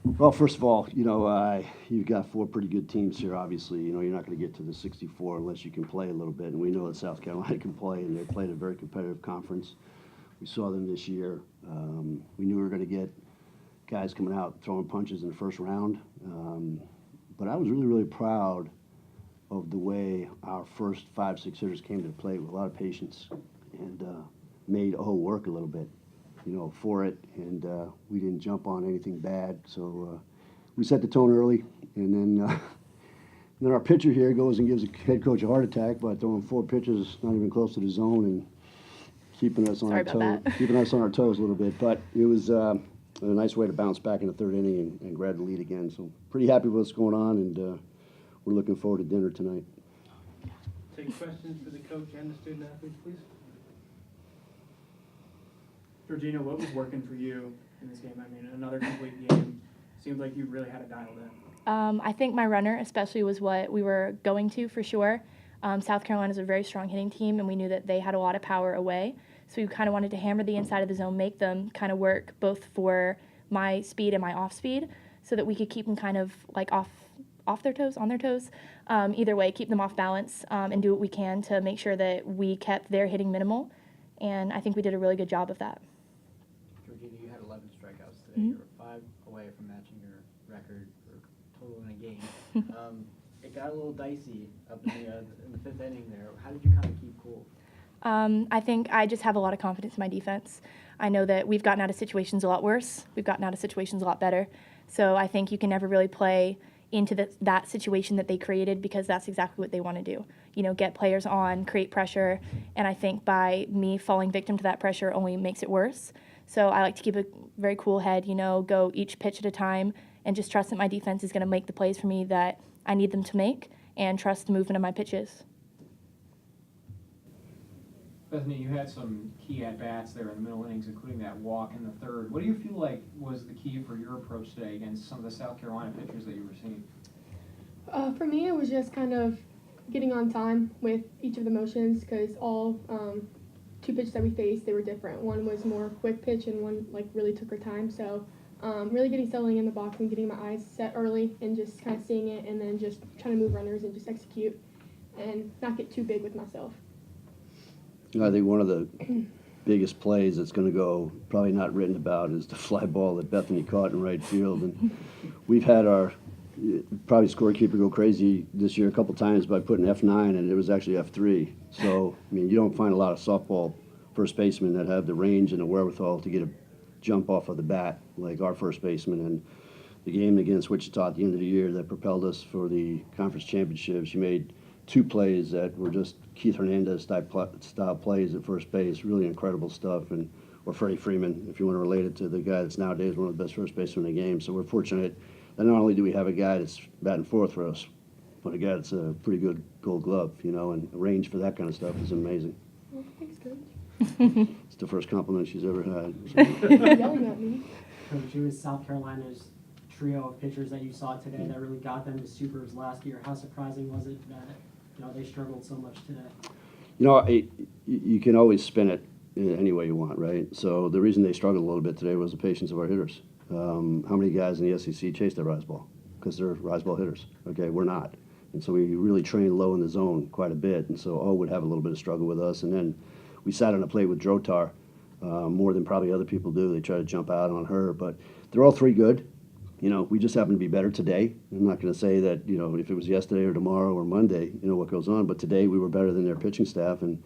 Well, first of all, you've got four pretty good teams here. Obviously, you're not going to get to the 64 unless you can play a little bit. And we know that South Carolina can play, and they played a very competitive conference. We saw them this year. We knew we were going to get guys coming out throwing punches in the first round. But I was really, really proud of the way our first 5, 6 hitters came to play with a lot of patience and made work a little bit, for it. And we didn't jump on anything bad. So we set the tone early, and then our pitcher here goes and gives the head coach a heart attack by throwing 4 pitches not even close to the zone and keeping us on Sorry our about toes, that. keeping us on our toes a little bit. But it was a nice way to bounce back in the third inning and grab the lead again. So pretty happy with what's going on, and we're looking forward to dinner tonight. Take questions for the coach and the student athletes, please. Georgina, what was working for you in this game? I mean, another complete game. Seemed like you really had it dialed in. I think my runner especially was what we were going to for sure. South Carolina is a very strong hitting team, and we knew that they had a lot of power away. So we kind of wanted to hammer the inside of the zone, make them kind of work both for my speed and my off speed, so that we could keep them kind of like off their toes, on their toes. Either way, keep them off balance and do what we can to make sure that we kept their hitting minimal. And I think we did a really good job of that. Georgina, you had 11 strikeouts today. Mm-hmm. You were 5 away from matching your record for total in a game. It got a little dicey up in the 5th inning there. How did you kind of keep cool? I think I just have a lot of confidence in my defense. I know that we've gotten out of situations a lot worse. We've gotten out of situations a lot better. So I think you can never really play into that situation that they created, because that's exactly what they want to do. Get players on, create pressure, and I think by me falling victim to that pressure only makes it worse. So I like to keep a very cool head, go each pitch at a time, and just trust that my defense is going to make the plays for me that I need them to make, and trust the movement of my pitches. Bethany, you had some key at-bats there in the middle innings, including that walk in the third. What do you feel like was the key for your approach today against some of the South Carolina pitchers that you were seeing? For me, it was just kind of getting on time with each of the motions, because all 2 pitches that we faced, they were different. One was more quick pitch, and one really took her time. So really settling in the box and getting my eyes set early and just kind of seeing it, and then just trying to move runners and just execute and not get too big with myself. I think one of the biggest plays that's going to go probably not written about is the fly ball that Bethany caught in right field. And we've had our probably scorekeeper go crazy this year a couple times by putting F9, and it was actually F3. So, you don't find a lot of softball first basemen that have the range and the wherewithal to get a jump off of the bat like our first baseman. And the game against Wichita at the end of the year that propelled us for the conference championship, she made 2 plays that were just Keith Hernandez style plays at first base, really incredible stuff. Or Freddie Freeman, if you want to relate it to the guy that's nowadays one of the best first basemen in the game. So we're fortunate that not only do we have a guy that's batting fourth for us, but a guy that's a pretty good Gold Glove, and range for that kind of stuff is amazing. Well, thanks, Coach. It's the first compliment she's ever had. Yelling at me. Coach, it was South Carolina's trio of pitchers that you saw today that really got them to supers last year. How surprising was it that they struggled so much today? You can always spin it any way you want, right? So the reason they struggled a little bit today was the patience of our hitters. How many guys in the SEC chase their rise ball? Because they're rise ball hitters. Okay, we're not. And so we really train low in the zone quite a bit. And so would have a little bit of struggle with us. And then we sat on a plate with Drotar more than probably other people do. They try to jump out on her. But they're all 3 good. We just happen to be better today. I'm not going to say that, if it was yesterday or tomorrow or Monday, what goes on. But today we were better than their pitching staff. And,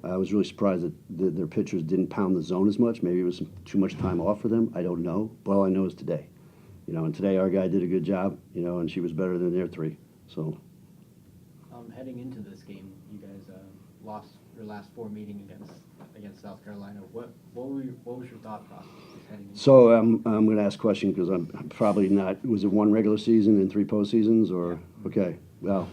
I was really surprised that their pitchers didn't pound the zone as much. Maybe it was too much time off for them. I don't know. But all I know is today. And today our guy did a good job, and she was better than their 3. So. Heading into this game, you guys lost your last 4 meetings against South Carolina. What was your thought process heading into? So I'm going to ask a question because I'm probably not. Was it 1 regular season and 3 postseasons, or Yeah. Okay? Well,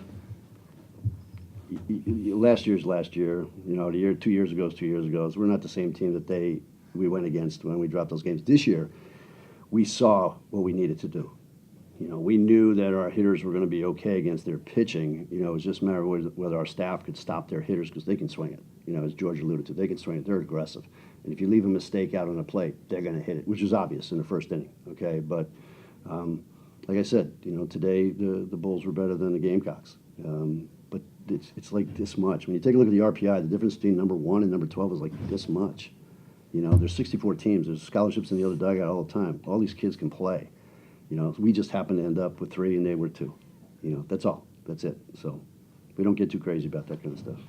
last year's last year. The year 2 years ago is 2 years ago. So we're not the same team that we went against when we dropped those games. This year, we saw what we needed to do. We knew that our hitters were going to be okay against their pitching. It was just a matter of whether our staff could stop their hitters, because they can swing it. As George alluded to, they can swing it. They're aggressive. And if you leave a mistake out on the plate, they're going to hit it, which is obvious in the first inning. Okay, but Like I said, today the Bulls were better than the Gamecocks. But it's like this much. When you take a look at the RPI, the difference between number 1 and number 12 is like this much. There's 64 teams. There's scholarships in the other dugout all the time. All these kids can play. We just happen to end up with 3 and they were 2. That's all. That's it. So we don't get too crazy about that kind of stuff.